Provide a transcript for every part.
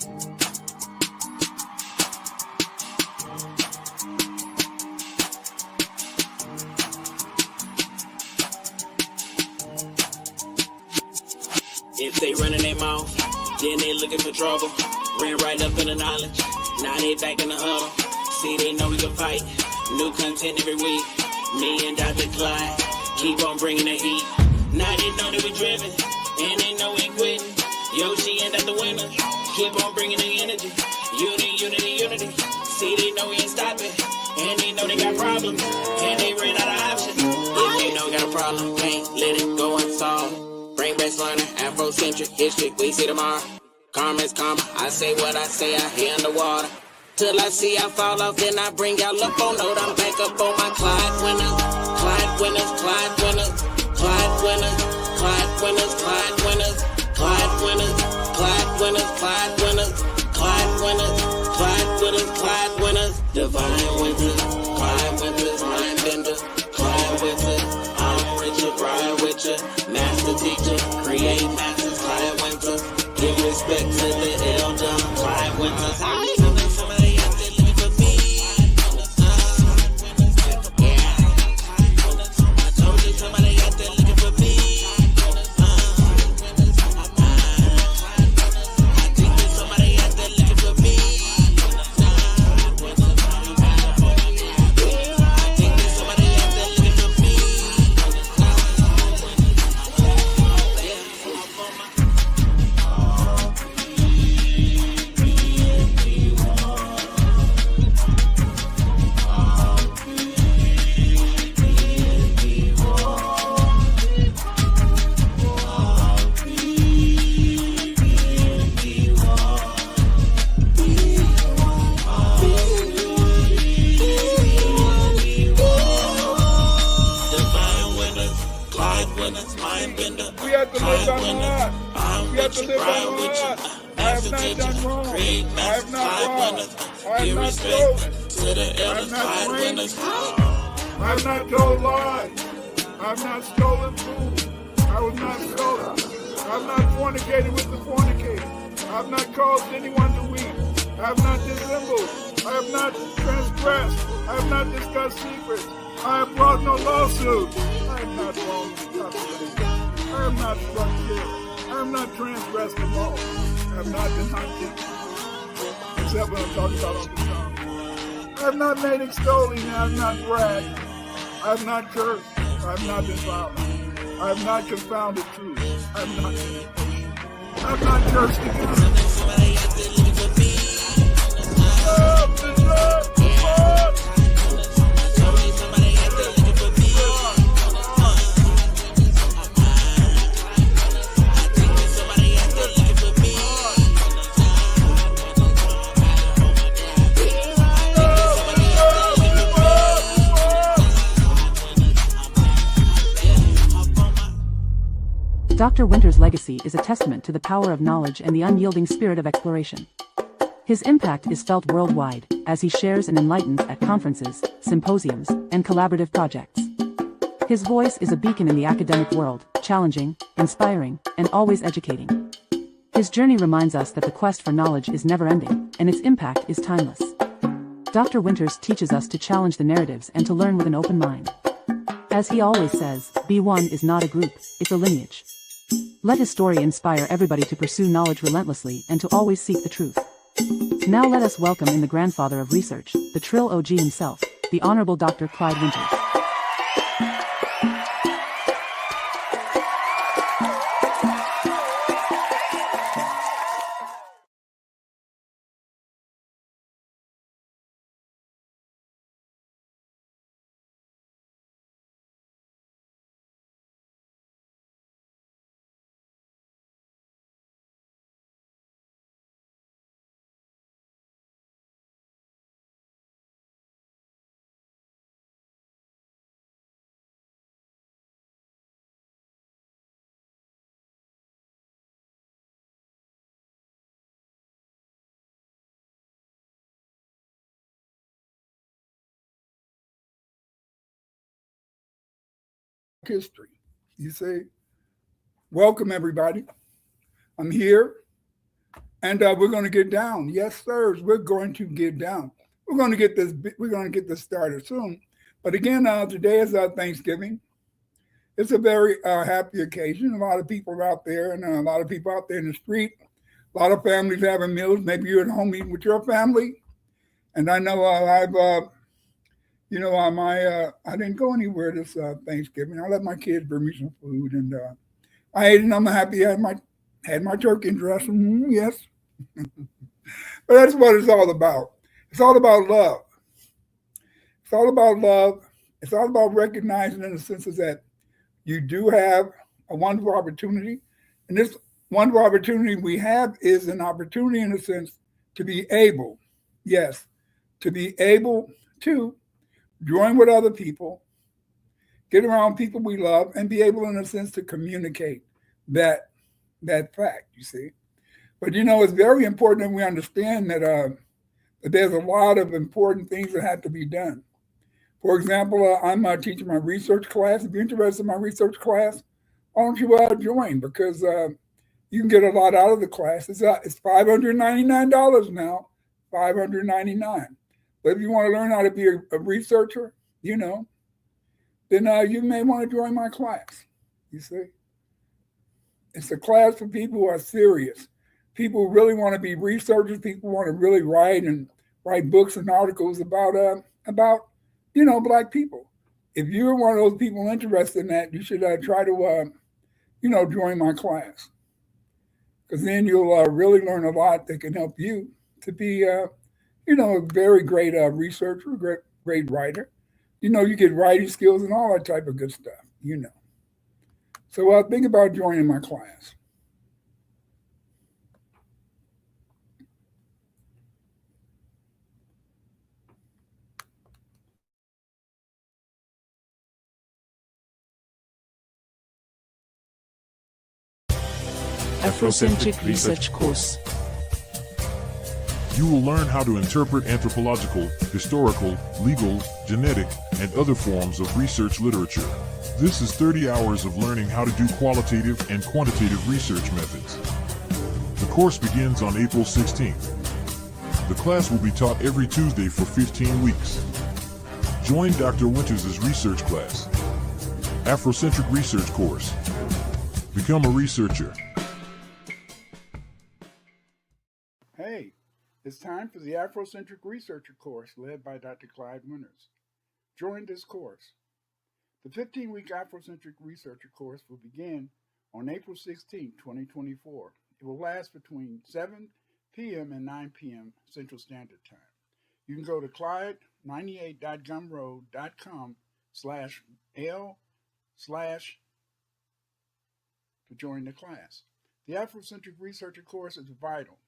If they running their mouth, then they looking for trouble. Ran right up in the knowledge, now they back in the huddle. See, they know we can fight. New content every week. Me and Dr. Clyde keep on bringing the heat. Now they know that we driven, and they know we ain't quitting. Yoshi and the winner, keep on bringing the energy. Unity, unity, unity. See, they know we ain't stopping, and they know they got problems, and they ran out of options. If they know we got a problem, can't let it go unsolved. Brain based learner, Afrocentric history, we see tomorrow. Karma is karma, I say what I say, I hear underwater. Till I see I fall off, then I bring y'all up on note. I'm back up on my Clyde winners, Clyde winners, Clyde winners, Clyde winners, Clyde winners, Clyde winners, Clyde winners, Clyde winners, Clyde winners, Clyde winners, Clyde winners, Clyde winners. Divine winters, Clyde winters, mind bender, Clyde winters. I'm Richard, ride with ya, master teacher, create masters, Clyde winters. Give respect to the elder, Clyde winters. Somebody out there living for me. I told you somebody out there looking for me. I think there's somebody out there looking for me. I think there's somebody out there looking for me. We have to live on God. We have to live on God. I have not done wrong. I have not robbed. I have not stolen. I have not drank. I have not told lies. I have not stolen food. I was not stolen. I have not fornicated with the fornicator. I have not caused anyone to weep. I have not dissembled. I have not transgressed. I have not discussed secrets. I have brought no lawsuits. I am not wrong. I am not struck kill. I am not transgressed the law. I have not been hunted. Except when I'm talking about on the song. I have not made extolling. I have not bragged. I have not cursed. I have not been violent. I have not confounded truth. I have not been impatient. I have not cursed against. Dr. Winter's legacy is a testament to the power of knowledge and the unyielding spirit of exploration. His impact is felt worldwide, as he shares and enlightens at conferences, symposiums, and collaborative projects. His voice is a beacon in the academic world, challenging, inspiring, and always educating. His journey reminds us that the quest for knowledge is never-ending, and its impact is timeless. Dr. Winters teaches us to challenge the narratives and to learn with an open mind. As he always says, B1 is not a group, it's a lineage. Let his story inspire everybody to pursue knowledge relentlessly and to always seek the truth. Now let us welcome in the grandfather of research, the Trill OG himself, the Honorable Dr. Clyde Winters. History. You say, welcome everybody. I'm here And we're going to get down. Yes, sirs, we're going to get down. We're going to get this. We're going to get this started soon. But again, today is Thanksgiving. It's a very happy occasion. A lot of people out there, and a lot of people out there in the street. A lot of families having meals. Maybe you're at home eating with your family. And I know I didn't go anywhere this Thanksgiving. I let my kids bring me some food, and I ate, and I'm happy. I had my turkey dressing. Yes, but that's what it's all about. It's all about love. It's all about love. It's all about recognizing, in the senses that you do have a wonderful opportunity, and this wonderful opportunity we have is an opportunity, in a sense, to be able, yes, to be able to join with other people, get around people we love, and be able, in a sense, to communicate that fact, you see. But, it's very important that we understand that there's a lot of important things that have to be done. For example, I'm teaching my research class. If you're interested in my research class, why don't you join? Because you can get a lot out of the class. It's $599 now, $599. But if you want to learn how to be a researcher, then you may want to join my class. You see, it's a class for people who are serious. People who really want to be researchers. People who want to really write books and articles about Black people. If you're one of those people interested in that, you should try to join my class, because then you'll really learn a lot that can help you to be a very great researcher, great writer. You get writing skills and all that type of good stuff. So think about joining my class. Afrocentric Research Course. You will learn how to interpret anthropological, historical, legal, genetic, and other forms of research literature. This is 30 hours of learning how to do qualitative and quantitative research methods. The course begins on April 16th. The class will be taught every Tuesday for 15 weeks. Join Dr. Winters' research class. Afrocentric Research Course. Become a researcher. Hey, it's time for the Afrocentric Researcher course led by Dr. Clyde Winters. Join this course. The 15-week Afrocentric Researcher course will begin on April 16, 2024. It will last between 7 p.m. and 9 p.m. Central Standard Time. You can go to clyde98.gumroad.com/L/ to join the class. The Afrocentric Researcher course is vital.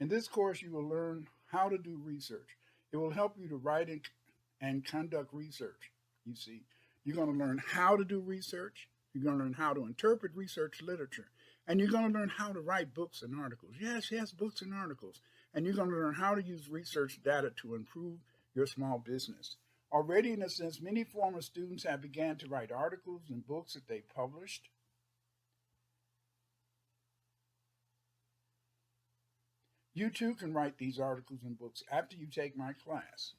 In this course, you will learn how to do research. It will help you to write and conduct research. You see, you're going to learn how to do research. You're going to learn how to interpret research literature. And you're going to learn how to write books and articles. Yes, books and articles. And you're going to learn how to use research data to improve your small business. Already, in a sense, many former students have begun to write articles and books that they published. You too can write these articles and books after you take my class.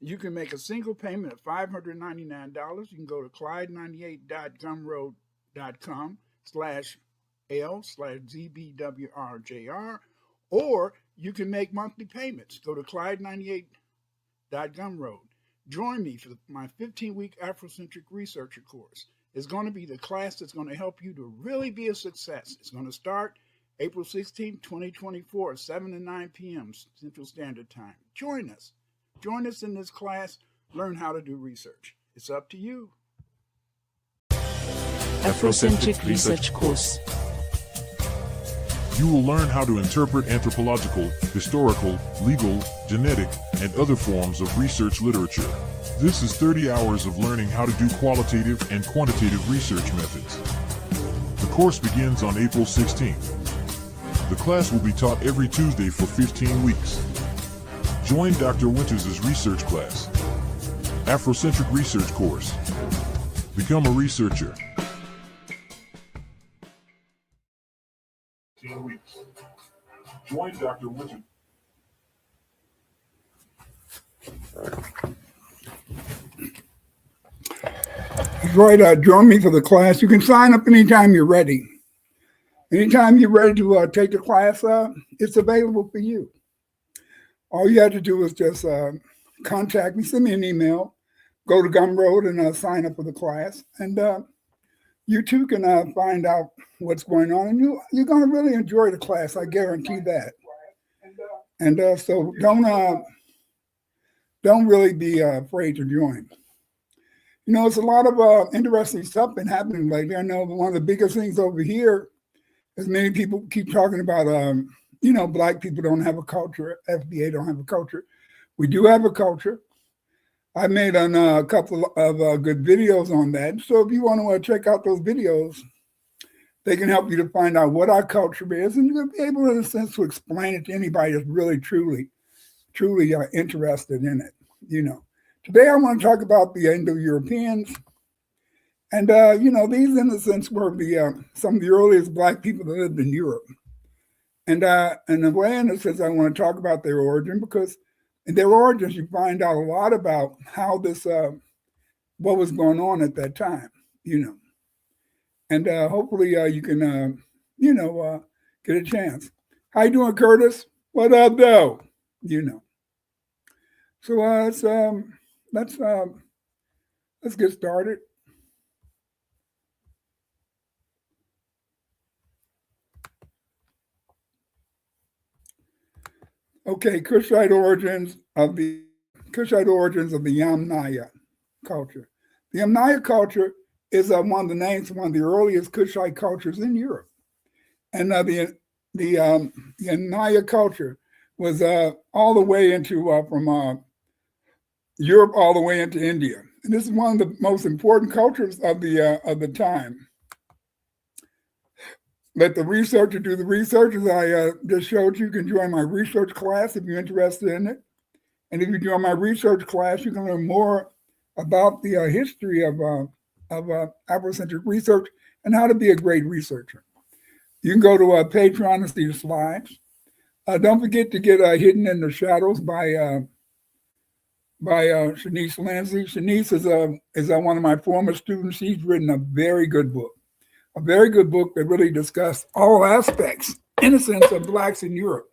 You can make a single payment of $599. You can go to clyde98.gumroad.com/L/ZBWRJR, or you can make monthly payments. Go to clyde98.gumroad. Join me for my 15-week Afrocentric Researcher course. It's going to be the class that's going to help you to really be a success. It's going to start April 16, 2024, 7 to 9 p.m. Central Standard Time. Join us. Join us in this class. Learn how to do research. It's up to you. Afrocentric Research Course. You will learn how to interpret anthropological, historical, legal, genetic, and other forms of research literature. This is 30 hours of learning how to do qualitative and quantitative research methods. The course begins on April 16th. The class will be taught every Tuesday for 15 weeks. Join Dr. Winters' research class. Afrocentric Research Course. Become a researcher. 10 weeks. Join Dr. Winter. That's right. Join me for the class. You can sign up anytime you're ready. Anytime you're ready to take the class, it's available for you. All you have to do is just contact me, send me an email, go to Gumroad and sign up for the class. And you too can find out what's going on. And you're going to really enjoy the class. I guarantee that. And so don't really be afraid to join. You know, it's a lot of interesting stuff been happening lately. I know one of the biggest things over here is many people keep talking about, you know, Black people don't have a culture, FBA don't have a culture. We do have a culture. I made a couple of good videos on that. So if you want to check out those videos, they can help you to find out what our culture is, and you'll be able, in a sense, to explain it to anybody that's really, truly interested in it, you know. Today, I want to talk about the Indo-Europeans. And, you know, these, in a sense, were some of the earliest Black people that lived in Europe. And in a way, in a sense, I want to talk about their origin, because in their origins, you find out a lot about how this, what was going on at that time, you know. And hopefully you can, you know, get a chance. How you doing, Curtis? What up, though? You know. So let's get started. Okay, Kushite origins of the Yamnaya culture. The Yamnaya culture is one of the names of one of the earliest Kushite cultures in Europe, and the Yamnaya culture was all the way into from Europe all the way into India, and this is one of the most important cultures of the time. Let the researcher do the research, as I just showed you. You can join my research class if you're interested in it. And if you join my research class, you can learn more about the history of Afrocentric research and how to be a great researcher. You can go to Patreon and see the slides. Don't forget to get Hidden in the Shadows by Shanice Lindsay. Shanice is one of my former students. She's written a very good book that really discussed all aspects, in a sense, of Blacks in Europe.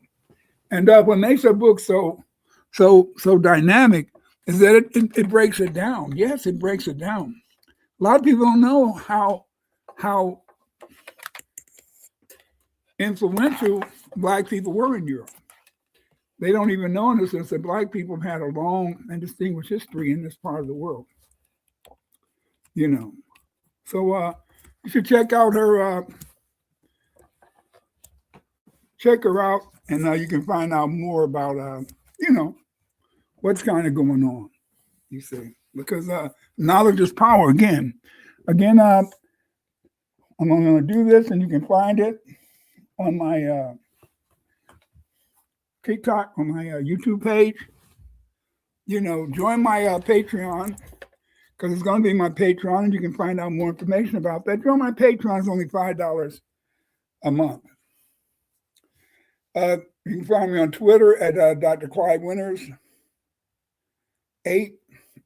And what makes her book so dynamic is that it breaks it down. Yes, it breaks it down. A lot of people don't know how influential Black people were in Europe. They don't even know, in the sense, that Black people have had a long and distinguished history in this part of the world. You know, so you should check out her. Check her out, and you can find out more about you know, what's kind of going on. You see, because knowledge is power. Again, I'm going to do this, and you can find it on my TikTok, on my YouTube page. You know, join my Patreon, because it's going to be my Patreon, and you can find out more information about that. Join my Patreon. It's only $5 a month. You can find me on Twitter at Dr. Clyde Winters 8,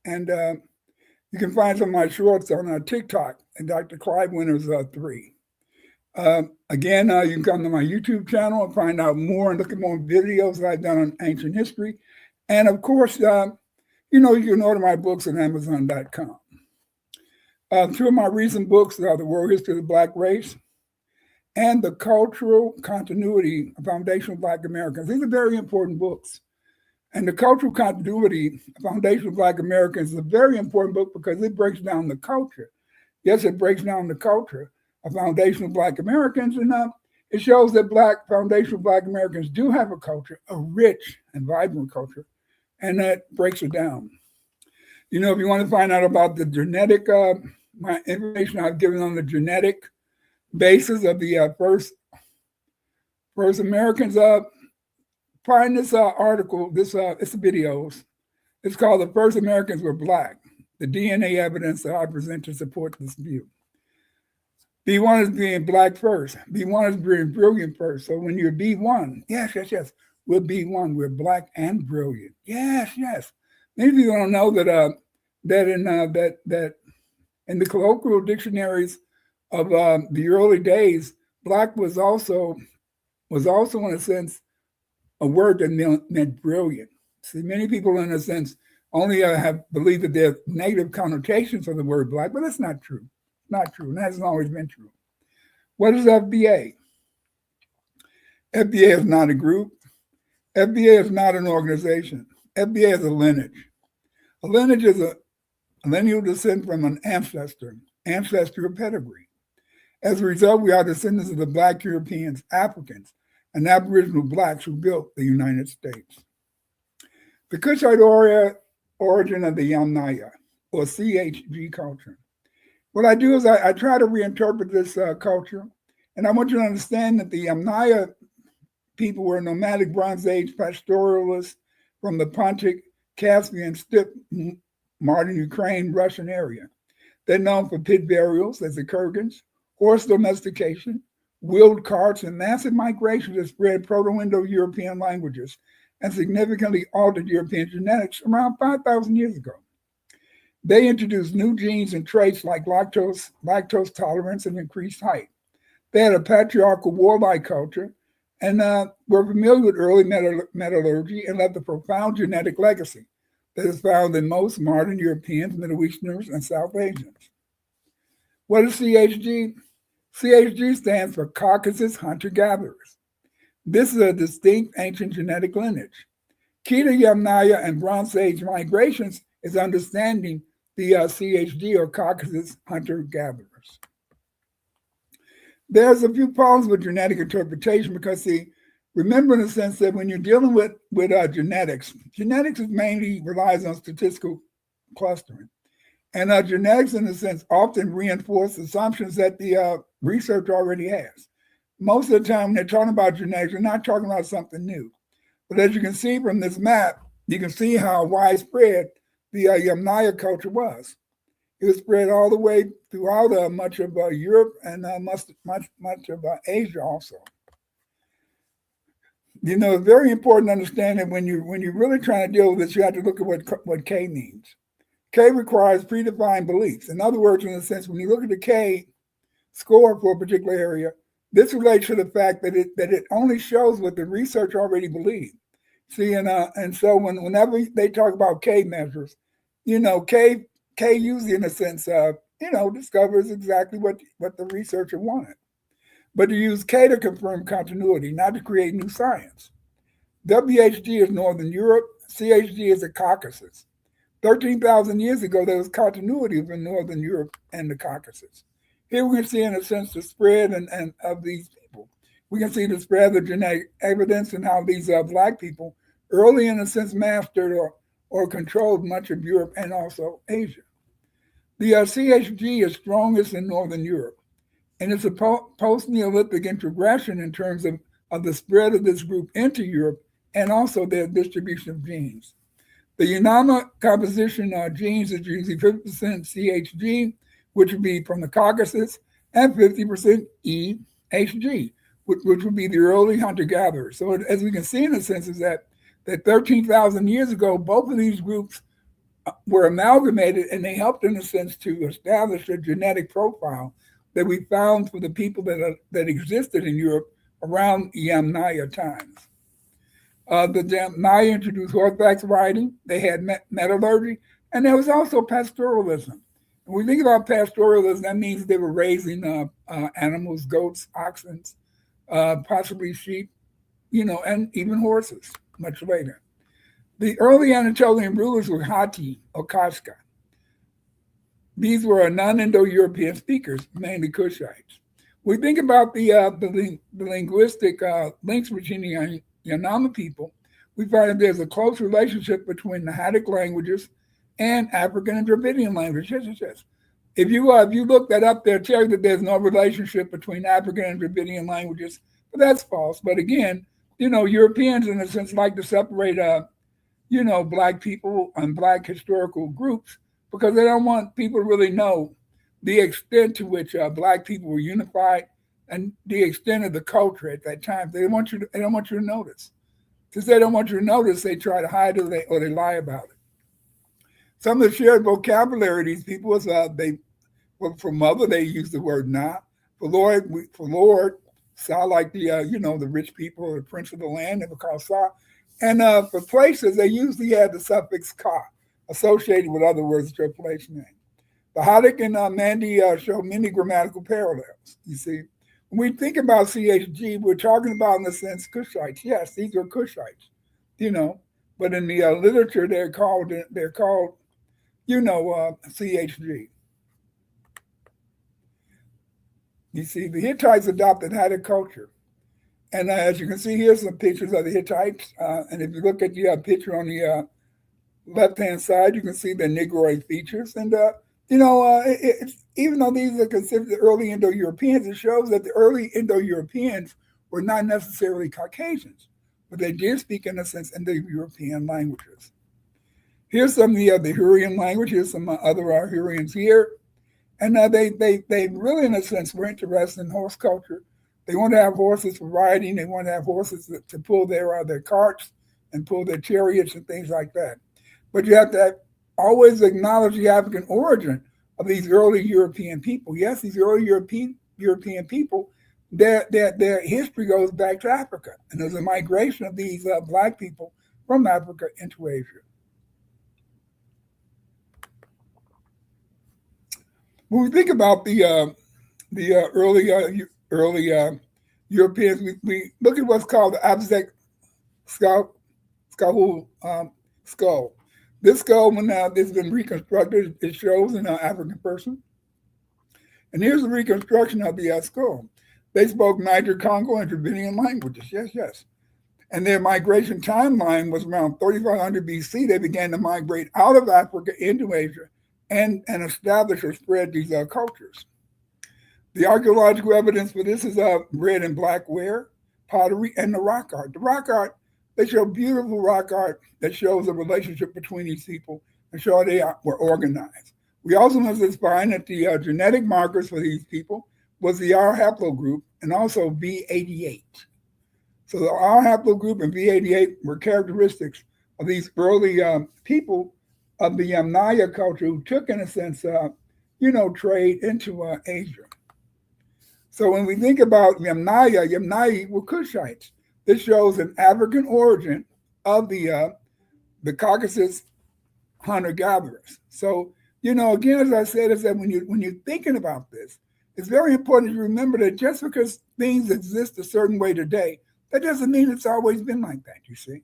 and you can find some of my shorts on TikTok at Dr. Clyde Winters 3. Again, you can come to my YouTube channel and find out more and look at more videos that I've done on ancient history. And of course, you know, you can order my books on Amazon.com. Two of my recent books are The World History of the Black Race and The Cultural Continuity of Foundational Black Americans. These are very important books. And The Cultural Continuity of Foundational Black Americans is a very important book because it breaks down the culture. Yes, it breaks down the culture of foundational Black Americans, and it shows that foundational Black Americans do have a culture, a rich and vibrant culture, and that breaks it down. You know, if you want to find out about the genetic, my information I've given on the genetic basis of the first Americans, find this article, it's videos. It's called The First Americans Were Black, the DNA evidence that I present to support this view. B1 is being black first. B1 is being brilliant first. So when you're B1, yes. We're B1. We're black and brilliant. Yes. Many people don't know that in the colloquial dictionaries of the early days, black was also in a sense a word that meant brilliant. See, many people in a sense only have believed that there are negative connotations of the word black, but that's not true. Not true, and that hasn't always been true. What is FBA? FBA is not a group. FBA is not an organization. FBA is a lineage. A lineage is a lineal descent from an ancestral pedigree. As a result, we are descendants of the Black Europeans, Africans, and Aboriginal Blacks who built the United States. The Kushite origin of the Yamnaya, or CHG culture. What I do is I try to reinterpret this culture, and I want you to understand that the Yamnaya people were nomadic Bronze Age pastoralists from the Pontic, Caspian, steppe, modern Ukraine, Russian area. They're known for pit burials as the Kurgans, horse domestication, wheeled carts, and massive migration that spread Proto-Indo-European languages and significantly altered European genetics around 5,000 years ago. They introduced new genes and traits like lactose tolerance and increased height. They had a patriarchal warlike culture and were familiar with early metallurgy and left a profound genetic legacy that is found in most modern Europeans, Middle Easterners, and South Asians. What is CHG? CHG stands for Caucasus Hunter-Gatherers. This is a distinct ancient genetic lineage. Key to Yamnaya and Bronze Age migrations is understanding the CHG, or Caucasus Hunter-Gatherers. There's a few problems with genetic interpretation because, remember in the sense that when you're dealing with genetics mainly relies on statistical clustering. And genetics, in a sense, often reinforce assumptions that the research already has. Most of the time, when they're talking about genetics, they're not talking about something new. But as you can see from this map, you can see how widespread the Yamnaya culture was. It was spread all the way throughout much of Europe and much of Asia also. You know, it's very important to understand that when you're really trying to deal with this, you have to look at what K means. K requires predefined beliefs. In other words, in a sense, when you look at the K score for a particular area, this relates to the fact that it only shows what the research already believed. See, and so whenever they talk about K measures, you know, K usually in a sense, discovers exactly what the researcher wanted. But to use K to confirm continuity, not to create new science. WHG is Northern Europe, CHG is the Caucasus. 13,000 years ago, there was continuity within Northern Europe and the Caucasus. Here we can see, in a sense, the spread and of these people. We can see the spread of genetic evidence and how these Black people early, in a sense, mastered or controlled much of Europe and also Asia. The CHG is strongest in Northern Europe, and it's a post-Neolithic introgression in terms of the spread of this group into Europe and also their distribution of genes. The Yanama composition genes is usually 50% CHG, which would be from the Caucasus, and 50% EHG, which would be the early hunter-gatherers. So as we can see, in a sense, is that 13,000 years ago, both of these groups were amalgamated, and they helped, in a sense, to establish a genetic profile that we found for the people that existed in Europe around Yamnaya times. The Yamnaya introduced horseback riding, they had metallurgy, and there was also pastoralism. When we think about pastoralism, that means they were raising animals, goats, oxen, possibly sheep, and even horses much later. The early Anatolian rulers were Hatti or Kashka. These were non-Indo-European speakers, mainly Kushites. We think about the linguistic links between the Yanama people. We find that there's a close relationship between the Hattic languages and African and Dravidian languages. Yes. If you look that up, they'll tell you that there's no relationship between African and Dravidian languages, but that's false. But again, Europeans, in a sense, like to separate Black people and Black historical groups because they don't want people to really know the extent to which black people were unified and the extent of the culture at that time. They don't want you to notice. Since they don't want you to notice, they try to hide it or they lie about it. Some of the shared vocabulary of these people is for mother they use the word nah. For Lord, Sa like the rich people or the prince of the land, they were called Sa. And for places they usually have the suffix ka associated with other words to a place name. The Haddock and Mandy show many grammatical parallels. You see, when we think about CHG, we're talking about in a sense Kushites. Yes, these are Kushites, but in the literature they're called CHG. You see, the Hittites adopted Haddic culture. And as you can see, here's some pictures of the Hittites. And if you look at the picture on the left-hand side, you can see the Negroid features. And, even though these are considered the early Indo-Europeans, it shows that the early Indo-Europeans were not necessarily Caucasians, but they did speak, in a sense, Indo-European languages. Here's some of the Hurrian language. Here's some other Hurrians here. And they really, in a sense, were interested in horse culture. They want to have horses for riding. They want to have horses to pull their carts and pull their chariots and things like that. But you have to always acknowledge the African origin of these early European people. Yes, these early European people, their history goes back to Africa. And there's a migration of these black people from Africa into Asia. When we think about the early Europeans, we look at what's called the Abzec skull. This skull, when now this has been reconstructed, it shows an African person. And here's the reconstruction of the skull. They spoke Niger-Congo and Dravidian languages. Yes. And their migration timeline was around 3500 BC. They began to migrate out of Africa into Asia and establish or spread these cultures. The archaeological evidence for this is red and black ware, pottery, and the rock art. The rock art, they show beautiful rock art that shows the relationship between these people and show they were organized. We also must find that the genetic markers for these people was the R haplogroup and also V88. So the R haplogroup and V88 were characteristics of these early people of the Yamnaya culture who took, in a sense, trade into Asia. So when we think about Yamnaya were Kushites. This shows an African origin of the Caucasus hunter-gatherers. So, again, as I said, is that when you're thinking about this, it's very important to remember that just because things exist a certain way today, that doesn't mean it's always been like that, you see.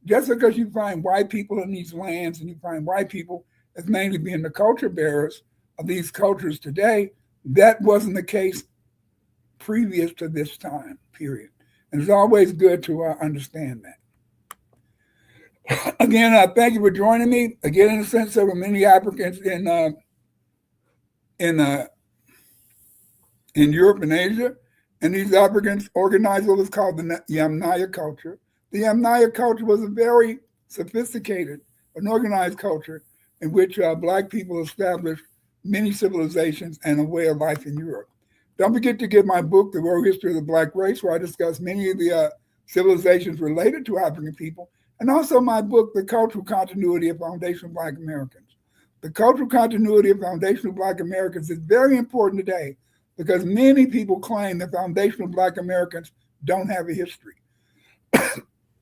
Just because you find white people in these lands and you find white people as mainly being the culture bearers of these cultures today, that wasn't the case previous to this time period. And it's always good to understand that. Again, thank you for joining me. Again, in the sense, there were many Africans in Europe and Asia, and these Africans organized what was called the Yamnaya culture. The Yamnaya culture was a very sophisticated and organized culture in which black people established many civilizations and a way of life in Europe. Don't forget to get my book, The World History of the Black Race, where I discuss many of the civilizations related to African people, and also my book, The Cultural Continuity of Foundational Black Americans. The cultural continuity of foundational Black Americans is very important today because many people claim that foundational Black Americans don't have a history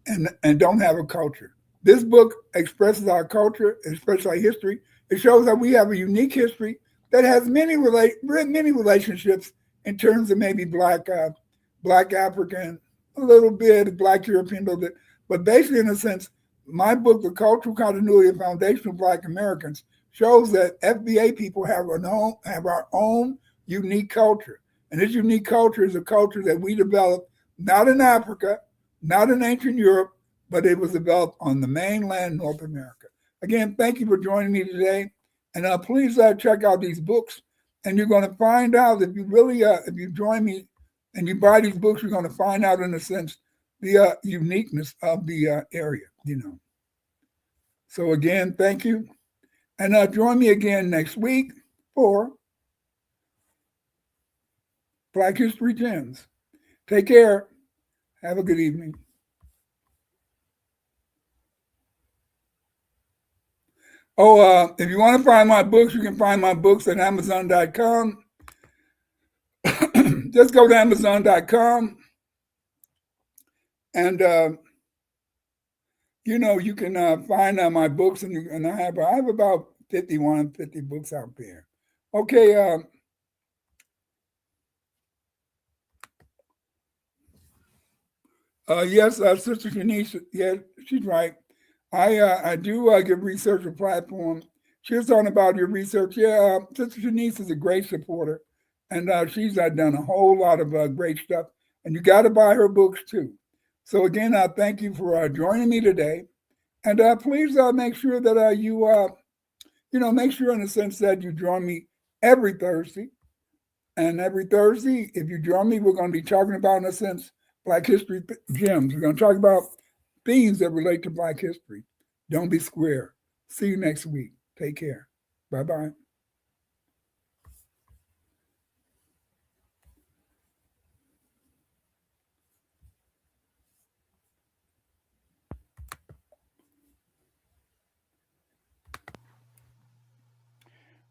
and don't have a culture. This book expresses our culture, expresses our history. It shows that we have a unique history that has many relationships in terms of maybe Black African, a little bit, Black European, a little bit. But basically, in a sense, my book, The Cultural Continuity of Foundational Black Americans, shows that FBA people have our own unique culture. And this unique culture is a culture that we developed not in Africa, not in ancient Europe, but it was developed on the mainland North America. Again, thank you for joining me today. And please check out these books. And you're going to find out if you really, if you join me and you buy these books, you're going to find out, in a sense, the uniqueness of the area, So again, thank you. And join me again next week for Black History Gems. Take care. Have a good evening. Oh, if you want to find my books, you can find my books at Amazon.com. Just go to Amazon.com and you can find my books, and I have about 50 books out there. Okay. Yes, Sister Shanice, yeah, she's right. I do give research a platform. She was talking about your research. Yeah, Sister Shanice is a great supporter, and she's done a whole lot of great stuff. And you got to buy her books too. So again, I thank you for joining me today, and please make sure that you make sure in a sense that you join me every Thursday. And every Thursday, if you join me, we're going to be talking about, in a sense, Black History Gems. We're going to talk about themes that relate to Black history. Don't be square. See you next week. Take care. Bye-bye.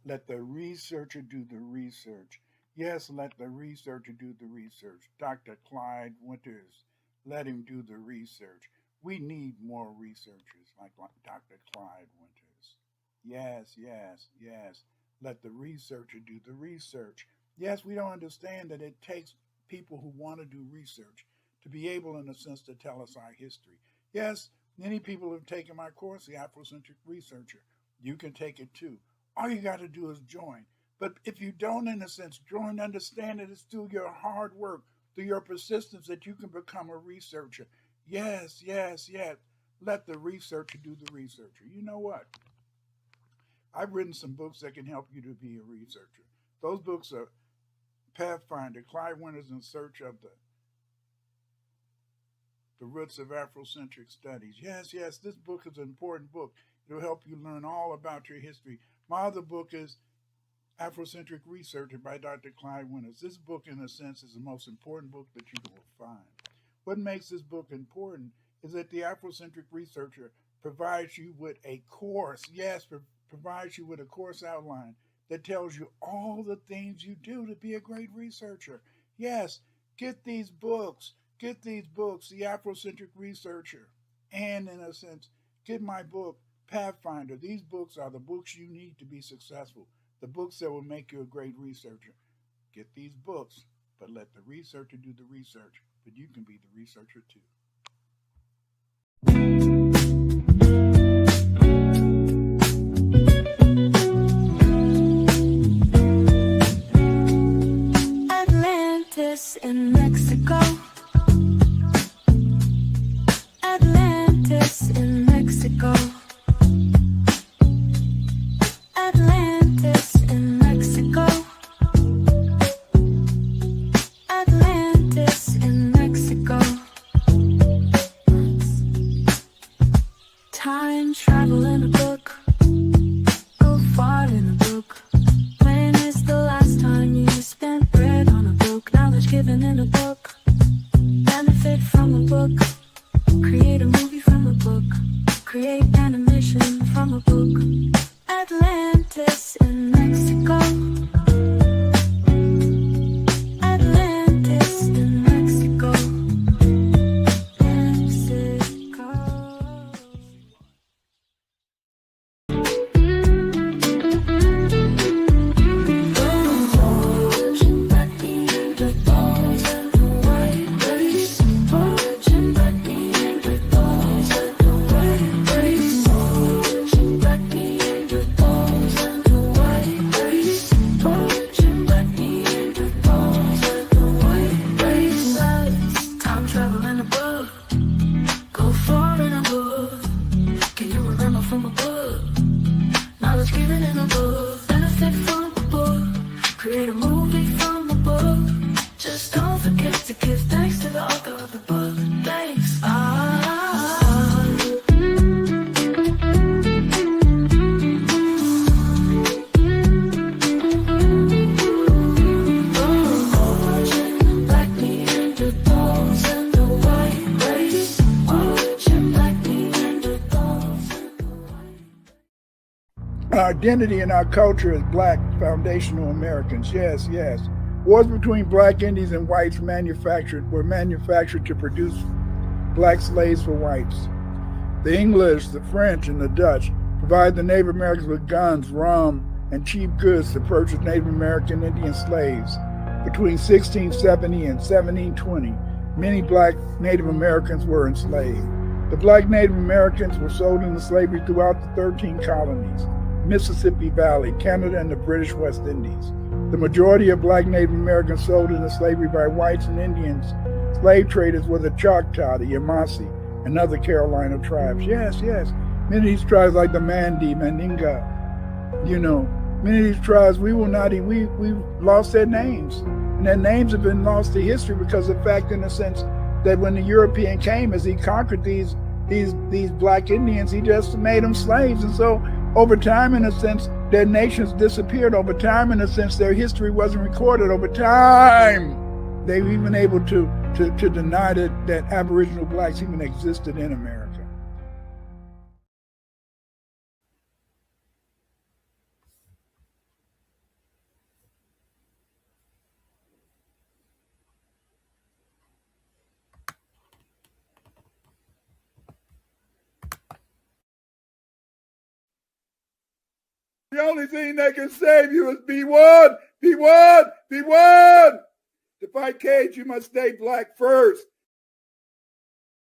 Let the researcher do the research. Yes, let the researcher do the research. Dr. Clyde Winters, let him do the research. We need more researchers like Dr. Clyde Winters. Yes, yes, yes. Let the researcher do the research. Yes, we don't understand that it takes people who want to do research to be able, in a sense, to tell us our history. Yes, many people have taken my course, The Afrocentric Researcher. You can take it too. All you got to do is join. But if you don't, in a sense, join, understand that it's through your hard work, through your persistence, that you can become a researcher. Yes, yes, yes. Let the researcher do the researcher. You know what? I've written some books that can help you to be a researcher. Those books are Pathfinder, Clyde Winters in Search of the Roots of Afrocentric Studies. Yes, yes, this book is an important book. It'll help you learn all about your history. My other book is Afrocentric Researcher by Dr. Clyde Winters. This book, in a sense, is the most important book that you will find. What makes this book important is that the Afrocentric Researcher provides you with a course, yes, provides you with a course outline that tells you all the things you do to be a great researcher. Yes, get these books, the Afrocentric Researcher, and in a sense, get my book, Pathfinder. These books are the books you need to be successful, the books that will make you a great researcher. Get these books, but let the researcher do the research, but you can be the researcher too. Atlantis in Mexico. Atlantis in Mexico. Atlantis in Mexico. Atlantis in Mexico. Time travel in a book. Go far in a book. When is the last time you spent bread on a book? Knowledge given in a book. Benefit from a book. Create a movie from a book. Create animation from a book. Atlantis in Mexico. Atlantis in Mexico. Mexico. Time travel in a book. Go far in a book. Can you remember from a book? Knowledge given in a book. Benefit from a book. Create a movie from a book. Just don't forget to give thanks to the author of the book. Thanks. Our identity and our culture as black foundational Americans. Yes, yes. Wars between black Indians and whites were manufactured to produce black slaves for whites. The English, the French, and the Dutch provided the Native Americans with guns, rum, and cheap goods to purchase Native American Indian slaves. Between 1670 and 1720, many black Native Americans were enslaved. The black Native Americans were sold into slavery throughout the 13 colonies, Mississippi Valley, Canada, and the British West Indies. The majority of black Native Americans sold into slavery by whites and Indians. Slave traders were the Choctaw, the Yamasee, and other Carolina tribes. Yes, yes. Many of these tribes like the Mandi, Mandinga, many of these tribes, we've lost their names. And their names have been lost to history because of the fact, in a sense, that when the European came, as he conquered these black Indians, he just made them slaves. And so over time, in a sense, their nations disappeared. Over time, in a sense, their history wasn't recorded. Over time, they were even able to deny that Aboriginal blacks even existed in America. The only thing that can save you is be one, be one, be one. To fight Cage, you must stay black first.